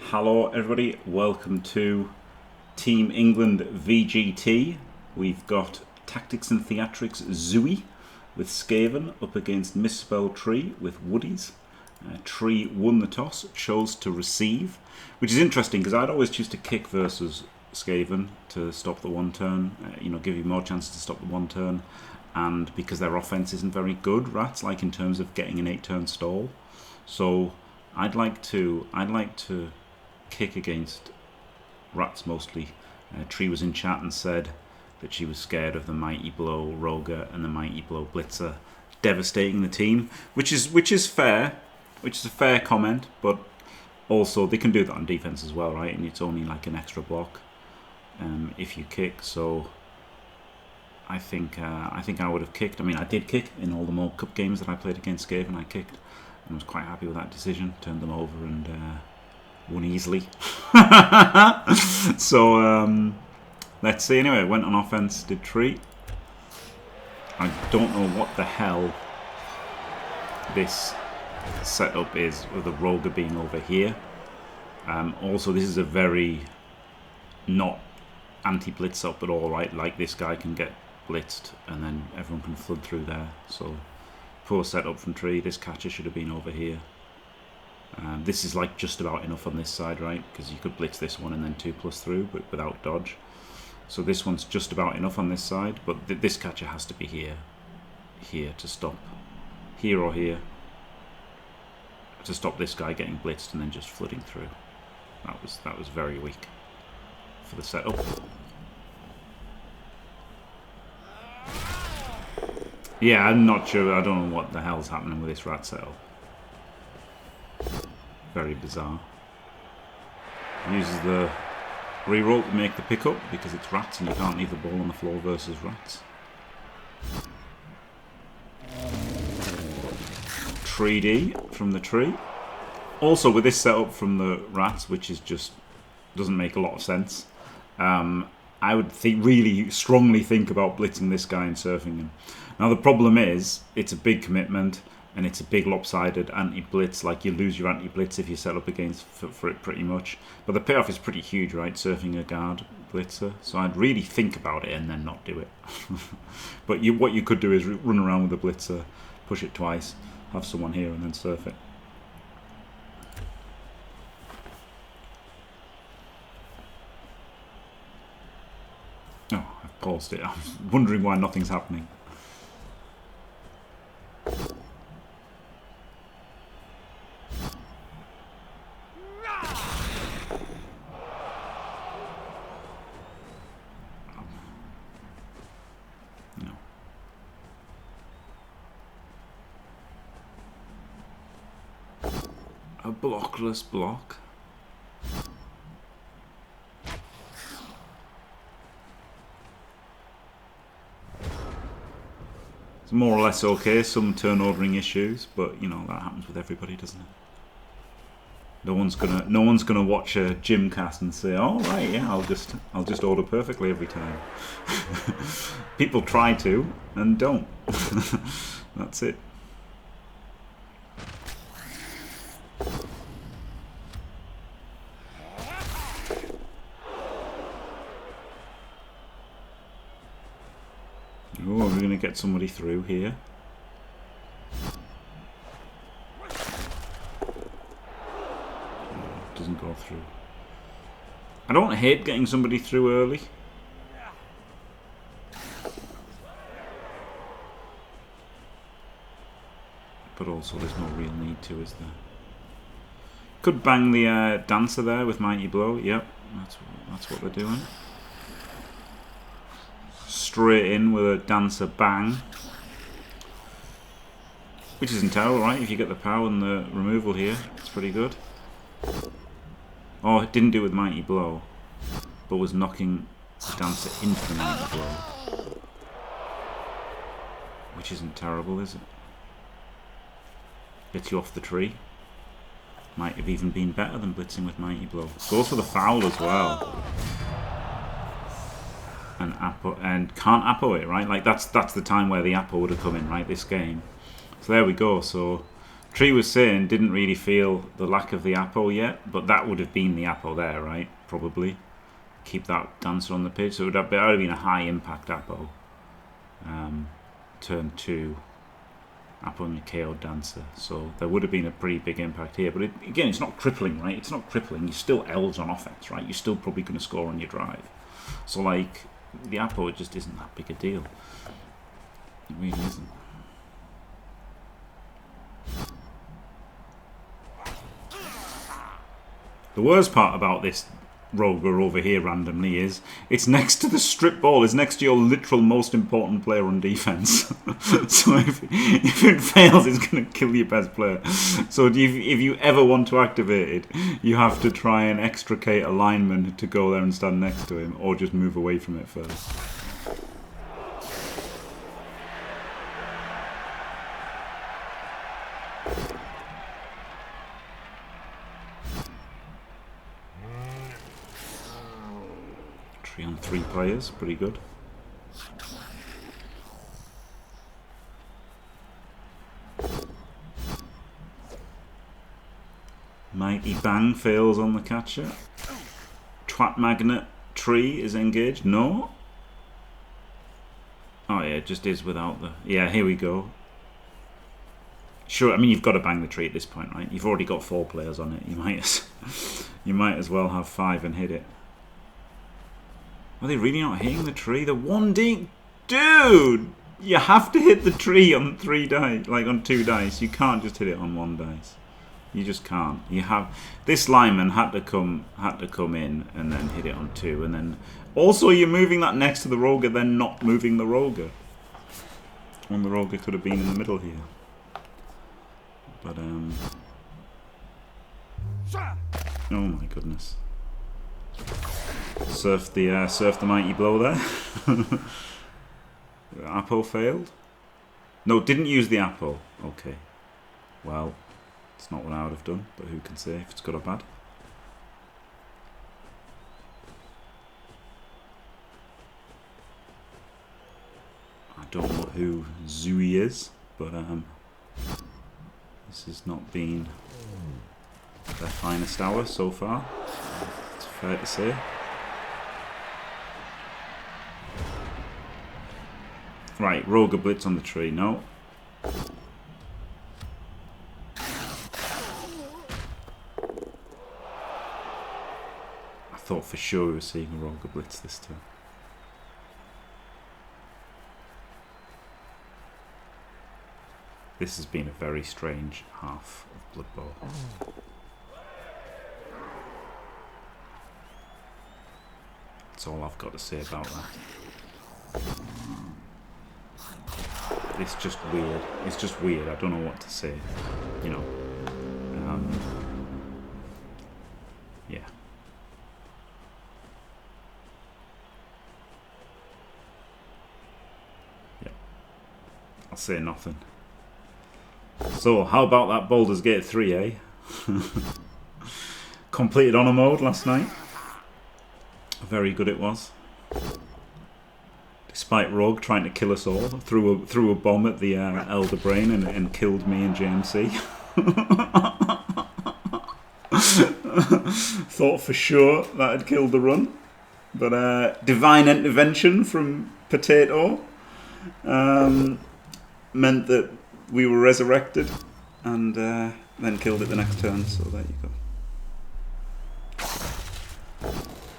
Hello everybody, welcome to Team England VGT. We've got Tactics and Theatrics Zooey with Skaven up against MisspelledTree with Woodies. Tree won the toss, chose to receive, which is interesting because I'd always choose to kick versus Skaven to stop the one turn, give you more chances to stop the one turn, and because their offense isn't very good, rats, like in terms of getting an 8-turn stall. So I'd like to kick against rats mostly. Tree was in chat and said that she was scared of the Mighty Blow Roger and the Mighty Blow Blitzer devastating the team, which is fair, which is a fair comment, but also they can do that on defense as well, right? And it's only like an extra block if you kick. So I think I would have kicked. I mean, I did kick in all the more cup games that I played against Skaven. I kicked and was quite happy with that decision. Turned them over and won easily. So let's see. Anyway, went on offense, did Tree. I don't know what the hell this setup is with the Roger being over here. Also, this is a very not anti-blitz up at all, right? Like this guy can get blitzed and then everyone can flood through there. So poor setup from Tree. This catcher should have been over here. This is like just about enough on this side, right? Because you could blitz this one and then 2+ through, but without dodge. So this one's just about enough on this side, but this catcher has to be here to stop, here or here, to stop this guy getting blitzed and then just flooding through. That was very weak for the setup. Yeah, I'm not sure. I don't know what the hell's happening with this rat setup. Very bizarre. Uses the reroll to make the pickup because it's rats and you can't leave the ball on the floor versus rats. 3D from the tree. Also with this setup from the rats, which is just doesn't make a lot of sense. I would really strongly think about blitzing this guy and surfing him. Now the problem is it's a big commitment. And it's a big lopsided anti-blitz. Like you lose your anti-blitz if you set up against for it pretty much. But the payoff is pretty huge, right? Surfing a guard blitzer. So I'd really think about it and then not do it. But what you could do is run around with the blitzer, push it twice, have someone here and then surf it. Oh, I've paused it. I was wondering why nothing's happening. A blockless block. It's more or less okay, some turn ordering issues, but that happens with everybody, doesn't it? No one's gonna watch a gym cast and say, "Oh right, yeah, I'll just order perfectly every time." People try to and don't. That's it. Oh, we're going to get somebody through here. Doesn't go through. I don't hate getting somebody through early. But also there's no real need to, is there? Could bang the dancer there with Mighty Blow. Yep, that's what they're doing. Straight in with a dancer bang, which isn't terrible, right? If you get the power and the removal here, it's pretty good. Oh, it didn't do it with Mighty Blow, but was knocking the dancer into the Mighty Blow, which isn't terrible, is it? Gets you off the tree. Might have even been better than blitzing with Mighty Blow. Goes for the foul as well. And can't Appo it, right? Like that's the time where the Appo would have come in, right? This game. So there we go. So Tree was saying didn't really feel the lack of the Apo yet, but that would have been the Apo there, right? Probably. Keep that dancer on the pitch. So it would have been a high impact Apo. Turn 2. Apo and KO dancer. So there would have been a pretty big impact here. But again, it's not crippling, right? It's not crippling. You're still elves on offense, right? You're still probably going to score on your drive. So, like, the Apo just isn't that big a deal. It really isn't. The worst part about this Roger over here randomly is it's next to the strip ball. It's next to your literal most important player on defense. So if it fails, it's going to kill your best player. So if you ever want to activate it, you have to try and extricate a lineman to go there and stand next to him, or just move away from it first. On 3 players, pretty good. Mighty Bang fails on the catcher. Twat Magnet Tree is engaged. No. Oh yeah, it just is without the... Yeah, here we go. Sure, I mean you've got to bang the tree at this point, right? You've already got 4 players on it. You might as well have 5 and hit it. Are they really not hitting the tree? The one ding, dude! You have to hit the tree on 3 dice, like on 2 dice. You can't just hit it on 1 dice. You just can't. You have this lineman had to come in and then hit it on 2, and then also you're moving that next to the Roger, then not moving the Roger. When the Roger could have been in the middle here. But oh my goodness. Surf the mighty blow there. Apo failed. No, didn't use the Apo. Okay. Well, it's not what I would have done, but who can say if it's good or bad? I don't know who Zooey is, but this has not been their finest hour so far. It's fair to say. Right, Roger Blitz on the tree. No. I thought for sure we were seeing a Roger Blitz this turn. This has been a very strange half of Blood Bowl. That's all I've got to say about that. It's just weird. It's just weird. I don't know what to say. You know. Yeah. Yeah. I'll say nothing. So, how about that Baldur's Gate 3, eh? Completed honor mode last night. Very good it was. Despite Rogue trying to kill us all, threw a bomb at the Elder Brain and killed me and JMC. Thought for sure that had killed the run, but divine intervention from Potato meant that we were resurrected and then killed it the next turn. So there you go.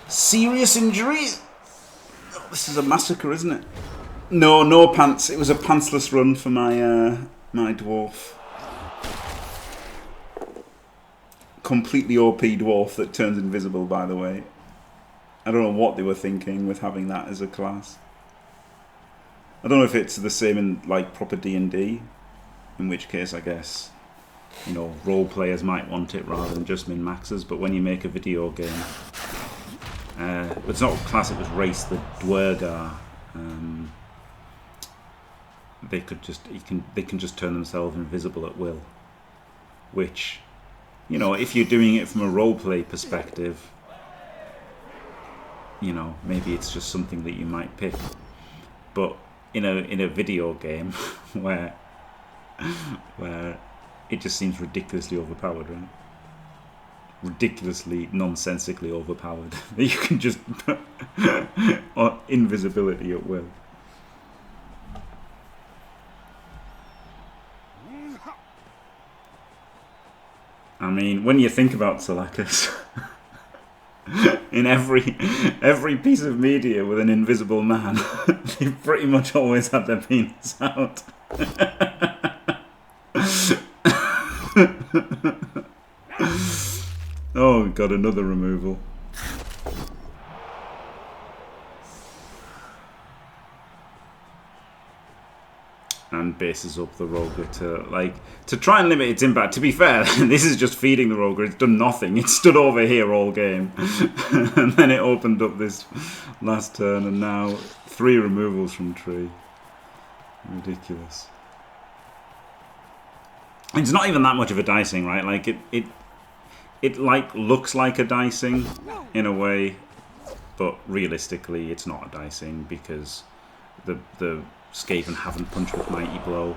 Serious injuries. This is a massacre, isn't it? No, no pants. It was a pantsless run for my my dwarf. Completely OP dwarf that turns invisible, by the way. I don't know what they were thinking with having that as a class. I don't know if it's the same in like proper D&D, in which case I guess, you know, role players might want it rather than just min-maxers, but when you make a video game, it's not class, it was race the Dwergar. They can just turn themselves invisible at will, which, you know, if you're doing it from a roleplay perspective, you know, maybe it's just something that you might pick. But in a video game where it just seems ridiculously overpowered, right? Ridiculously, nonsensically overpowered. You can just invisibility at will. I mean, when you think about Selachus, in every piece of media with an invisible man, they've pretty much always had their penis out. Oh, got another removal. And bases up the Roger to try and limit its impact. To be fair, this is just feeding the Roger. It's done nothing. It stood over here all game. And then it opened up this last turn, and now 3 removals from tree. Ridiculous. It's not even that much of a dicing, right? Like it like looks like a dicing in a way, but realistically it's not a dicing because the Skaven haven't punched with Mighty Blow.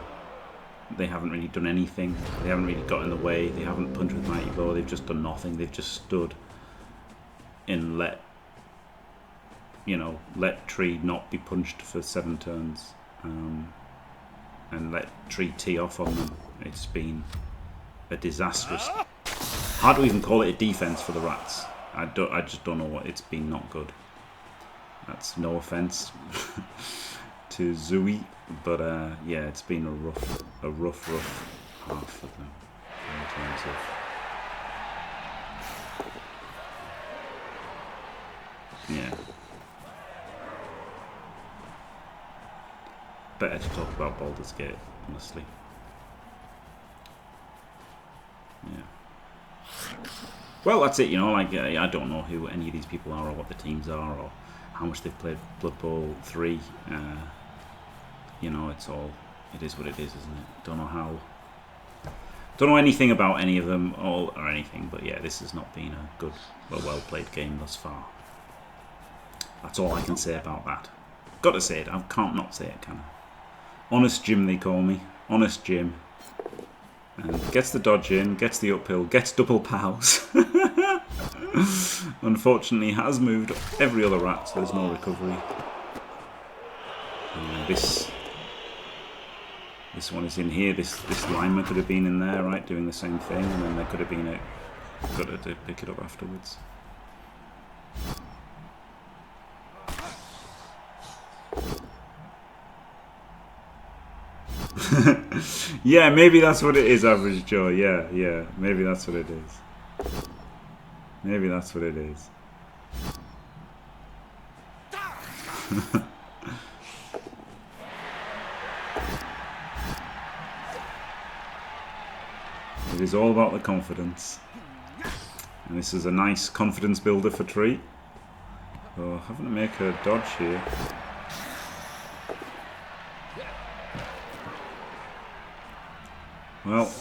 They haven't really done anything. They haven't really got in the way. They haven't punched with Mighty Blow. They've just done nothing. They've just stood and let tree not be punched for 7 turns, and let tree tee off on them. It's been a disastrous. Hard to even call it a defense for the rats. I just don't know what. It's been not good. That's no offense to Zooey, but yeah, it's been a rough half for them in terms of, yeah. Better to talk about Baldur's Gate, honestly. Yeah. Well, that's it. Like I don't know who any of these people are, or what the teams are, or how much they've played Blood Bowl 3. It is what it is, isn't it? Don't know anything about any of them or anything, but yeah, this has not been a good, well played game thus far. That's all I can say about that. Got to say it. I can't not say it, can I? Honest Jim, they call me. Honest Jim. And gets the dodge in, gets the uphill, gets double pows. Unfortunately, has moved every other rat, so there's no recovery. This one is in here. This lineman could have been in there, right, doing the same thing, and then there could have been got to pick it up afterwards. Yeah, maybe that's what it is, Average Joe. Yeah, maybe that's what it is. Maybe that's what it is. It is all about the confidence. And this is a nice confidence builder for Tree. Oh, having to make a dodge here. Well,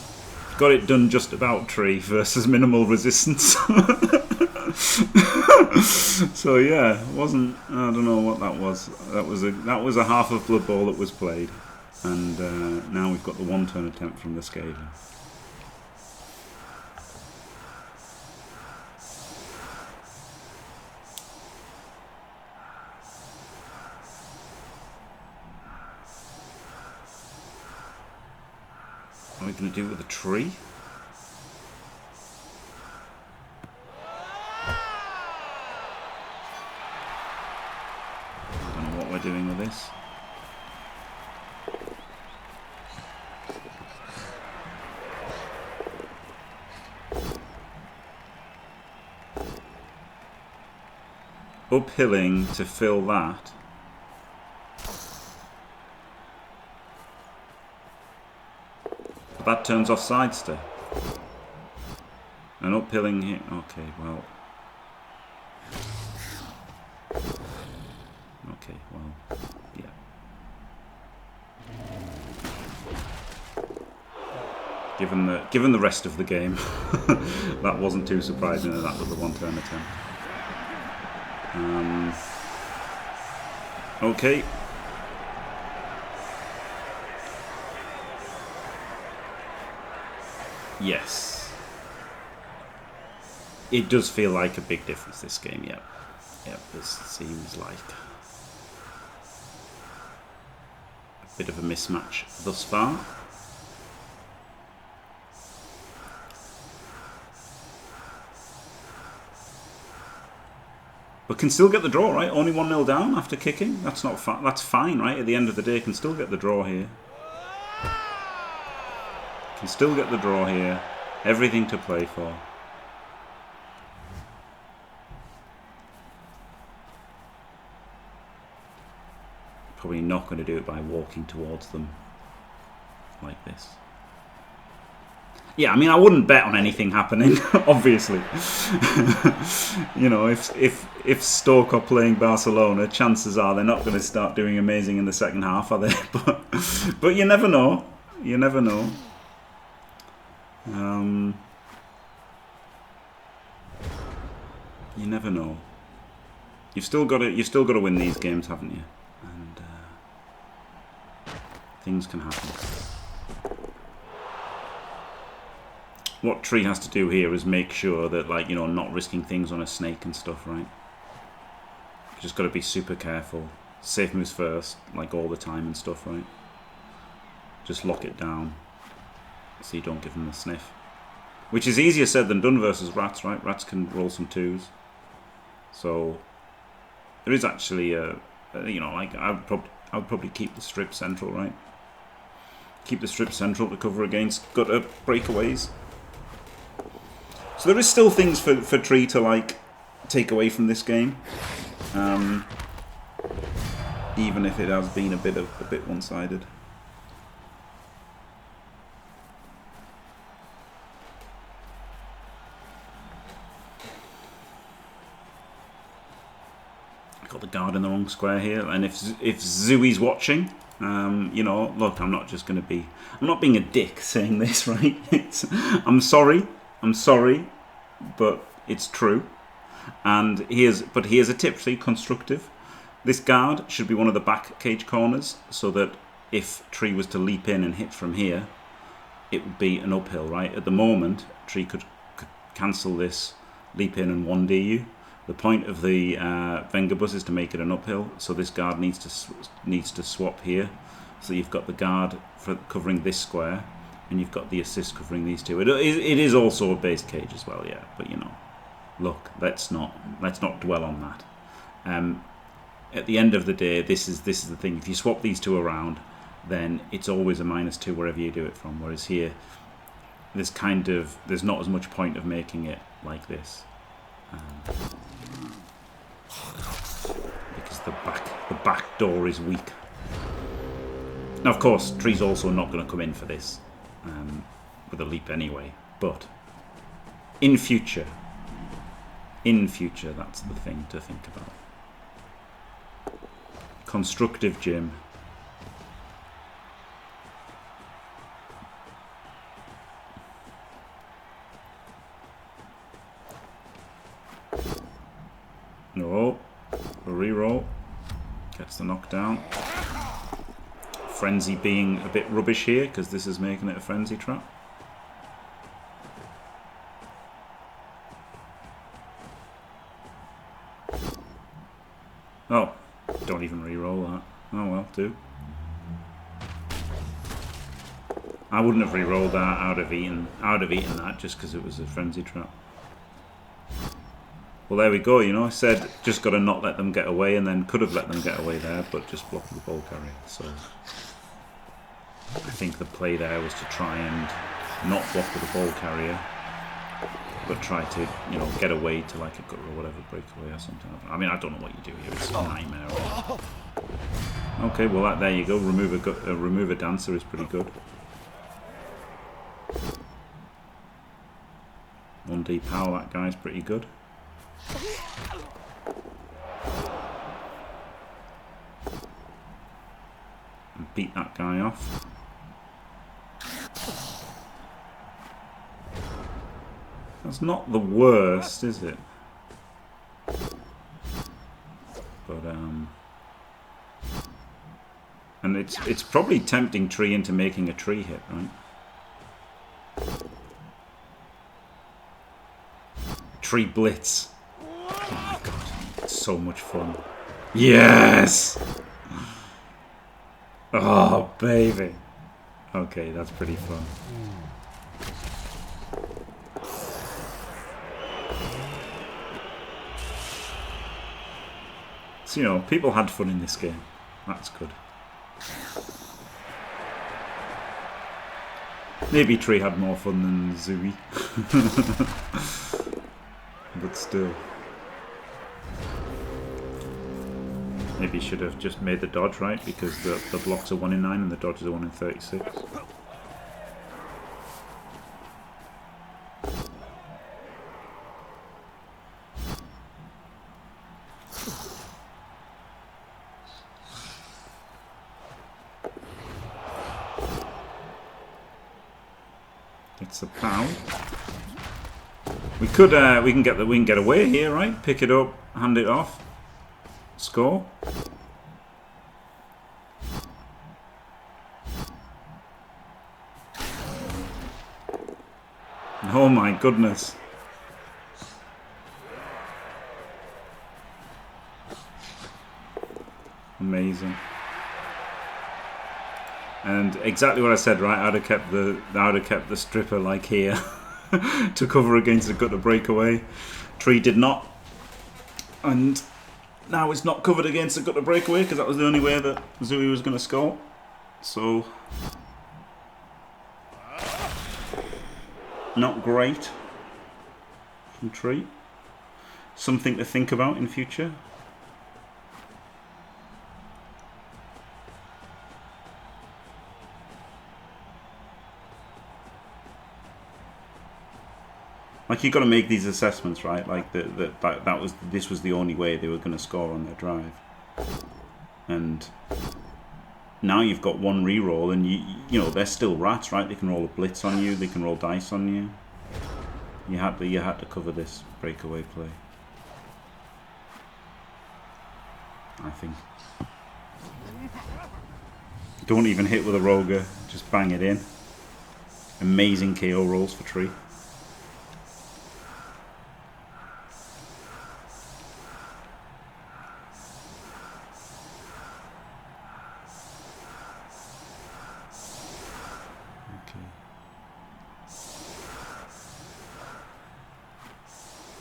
got it done just about, Tree versus minimal resistance. So yeah, wasn't, I don't know what that was. That was a half of Blood Bowl that was played, and now we've got the 1-turn attempt from the Skaven. What are we going to do with the tree? I don't know what we're doing with this. Uphilling to fill that. That turns off Sidester. And uphilling here. Okay, well. Okay, well, yeah. Given the rest of the game, that wasn't too surprising that was a 1-turn attempt. Okay. Yes. It does feel like a big difference, this game, yeah. Yeah, this seems like a bit of a mismatch thus far. But can still get the draw, right? Only 1-0 down after kicking. That's not that's fine, right? At the end of the day, can still get the draw here. Can still get the draw here. Everything to play for. Probably not going to do it by walking towards them like this. Yeah, I mean, I wouldn't bet on anything happening, obviously. You know, if Stoke are playing Barcelona, chances are they're not going to start doing amazing in the second half, are they? But you never know. You never know. You never know. You've still got to win these games, haven't you? And things can happen. What Tree has to do here is make sure that, like, you know, not risking things on a snake and stuff, right? You just got to be super careful. Safe moves first, like all the time and stuff, right? Just lock it down so you don't give them the sniff. Which is easier said than done versus rats, right? Rats can roll some 2s. So there is actually a, you know, like I would probably keep the strip central, right? Keep the strip central to cover against gutter breakaways. So there is still things for Tree to, like, take away from this game, even if it has been a bit one-sided. Got the guard in the wrong square here, and if Zooey's watching, you know, look, I'm not being a dick saying this, right? I'm sorry, but it's true. And here's a tip, see, constructive. This guard should be one of the back cage corners, so that if Tree was to leap in and hit from here, it would be an uphill, right? At the moment, Tree could cancel this, leap in and 1D you. The point of the Vengabus is to make it an uphill, so this guard needs to swap here. So you've got the guard for covering this square, and you've got the assist covering these two. It is also a base cage as well, yeah. But, you know, look, let's not dwell on that. At the end of the day, this is the thing. If you swap these two around, then it's always a -2 wherever you do it from. Whereas here, there's not as much point of making it like this. Because the back door is weak. Now, of course, Tree's also not going to come in for this with a leap anyway. But in future, that's the thing to think about. Constructive Jim. No. A reroll. Gets the knockdown. Frenzy being a bit rubbish here, because this is making it a frenzy trap. Oh. Don't even re-roll that. Oh well, do. I wouldn't have re-rolled that. I would have eaten that just because it was a frenzy trap. Well, there we go, you know. I said just got to not let them get away, and then could have let them get away there, but just blocked the ball carrier. So I think the play there was to try and not block with the ball carrier, but try to, you know, get away to like a gutter or whatever, breakaway or something. I mean, I don't know what you do here. It's a nightmare. Right? Okay, well, there you go. Remove a dancer is pretty good. 1D power, that guy's pretty good. And beat that guy off. That's not the worst, is it? But and it's probably tempting Tree into making a tree hit, right? tree blitz. Oh my god, it's so much fun. Yes! Oh, baby. Okay, that's pretty fun. So, you know, people had fun in this game. That's good. BB3 had more fun than Zooey. But still. Maybe you should have just made the dodge, right? Because the blocks are 1 in 9 and the dodges are 1 in 36. It's a pow. We can get away here, right? Pick it up, hand it off. Score. Oh my goodness. Amazing. And exactly what I said, right? I'd have kept the stripper like here to cover against the gutter breakaway. Tree did not. And now it's not covered against the gutter breakaway because that was the only way that Zooey was going to score. So, not great from Tree. Something to think about in future. Like, you've got to make these assessments, right? Like this was the only way they were going to score on their drive, and now you've got one reroll, and you know they're still rats, right? They can roll a blitz on you, they can roll dice on you. You had to cover this breakaway play, I think. Don't even hit with a roger, just bang it in. Amazing KO rolls for Tree.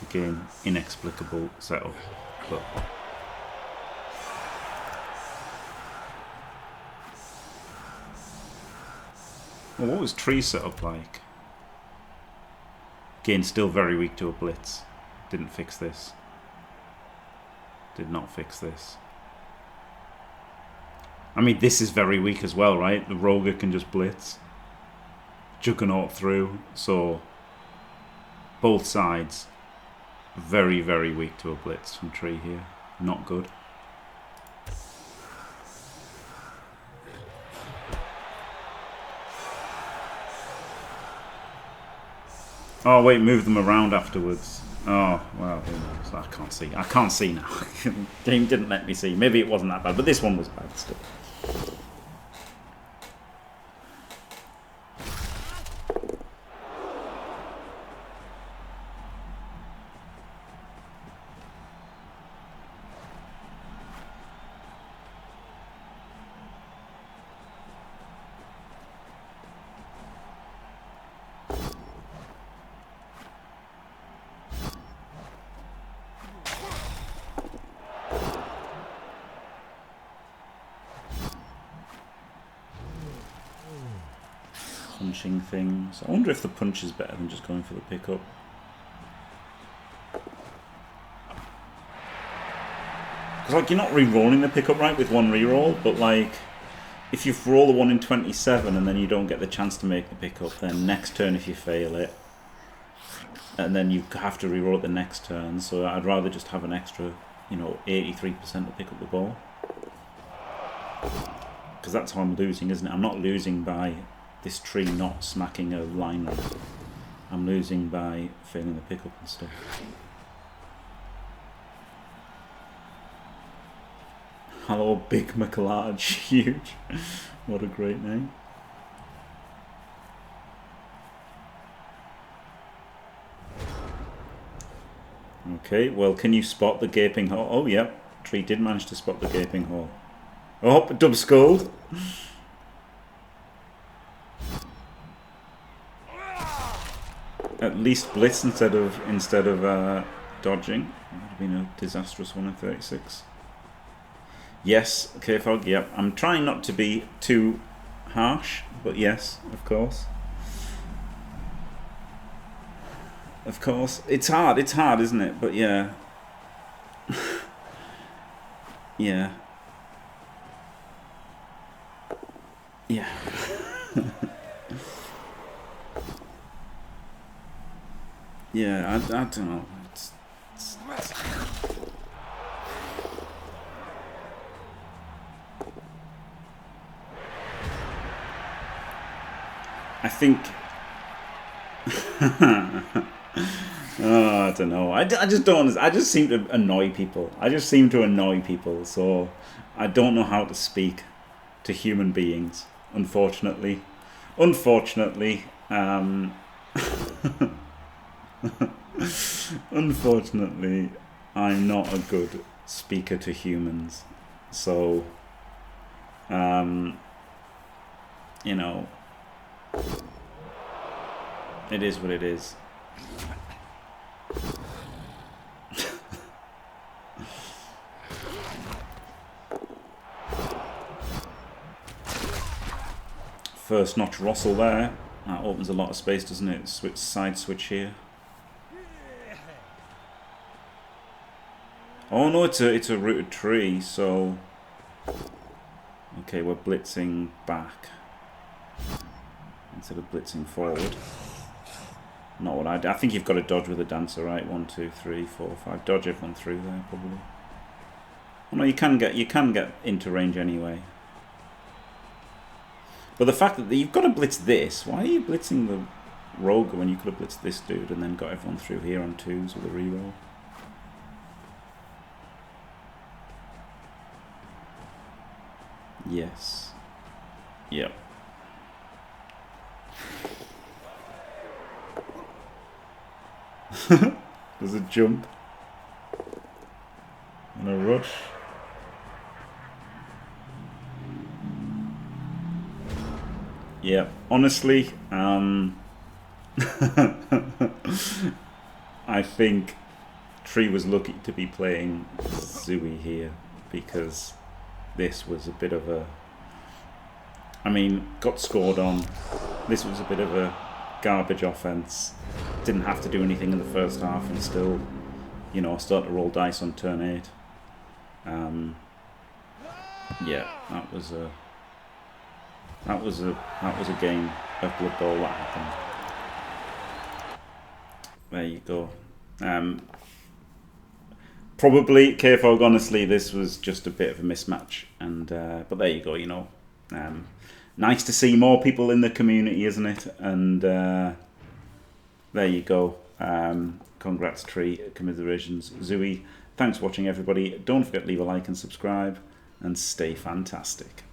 Again, inexplicable setup, but well, what was Tree setup like? Again, still very weak to a blitz. Didn't fix this. Did not fix this. I mean, this is very weak as well, right? The roger can just blitz. Juggernaut through, so both sides. Very, very weak to a blitz from Tree here. Not good. Oh wait, move them around afterwards. Oh well, who knows? I can't see. I can't see now. Game didn't let me see. Maybe it wasn't that bad, but this one was bad still. Punching things. I wonder if the punch is better than just going for the pickup. Because like you're not re-rolling the pickup, right, with one re-roll, but like if you roll the 1 in 27 and then you don't get the chance to make the pickup, then next turn if you fail it, and then you have to re-roll it the next turn. So I'd rather just have an extra, you know, 83% to pick up the ball. Because that's how I'm losing, isn't it? I'm not losing by this Tree not smacking a line run. I'm losing by failing the pickup and stuff. Hello, Big McLarge. Huge. What a great name. Okay, well, can you spot the gaping hole? Oh, yeah, Tree did manage to spot the gaping hole. Oh, dub scold. At least blitz instead of dodging. That would have been a disastrous one in 36. Yes, K-Fog, yep. I'm trying not to be too harsh, but yes, of course. Of course. It's hard, isn't it? But yeah. Yeah. Yeah. Yeah, I don't know. It's I think... Oh, I don't know. I just don't... I just seem to annoy people. So I don't know how to speak to human beings, unfortunately. Unfortunately, I'm not a good speaker to humans. So, you know, it is what it is. First notch Russell there. That opens a lot of space, doesn't it? Side switch here. Oh no, it's a rooted tree, so okay, we're blitzing back instead of blitzing forward. Not what I think you've got to dodge with a dancer, right? 1, 2, 3, 4, 5. Dodge everyone through there, probably. Oh no, you can get into range anyway. But the fact that you've got to blitz this, why are you blitzing the rogue when you could have blitzed this dude and then got everyone through here on 2s with a reroll? Yes. Yep. There's a jump and a rush. Yeah, honestly, I think Tree was lucky to be playing Zooey here, because this was a bit of a... I mean, got scored on. This was a bit of a garbage offense. Didn't have to do anything in the first half and still, you know, start to roll dice on turn 8. Yeah, that was a game of Blood Bowl that happened. There you go. Probably K-Fog, honestly, this was just a bit of a mismatch, and but there you go. You know, nice to see more people in the community, isn't it? And there you go. Congrats, Tree. Commiserations, Zooey. Thanks for watching, everybody. Don't forget to leave a like and subscribe, and stay fantastic.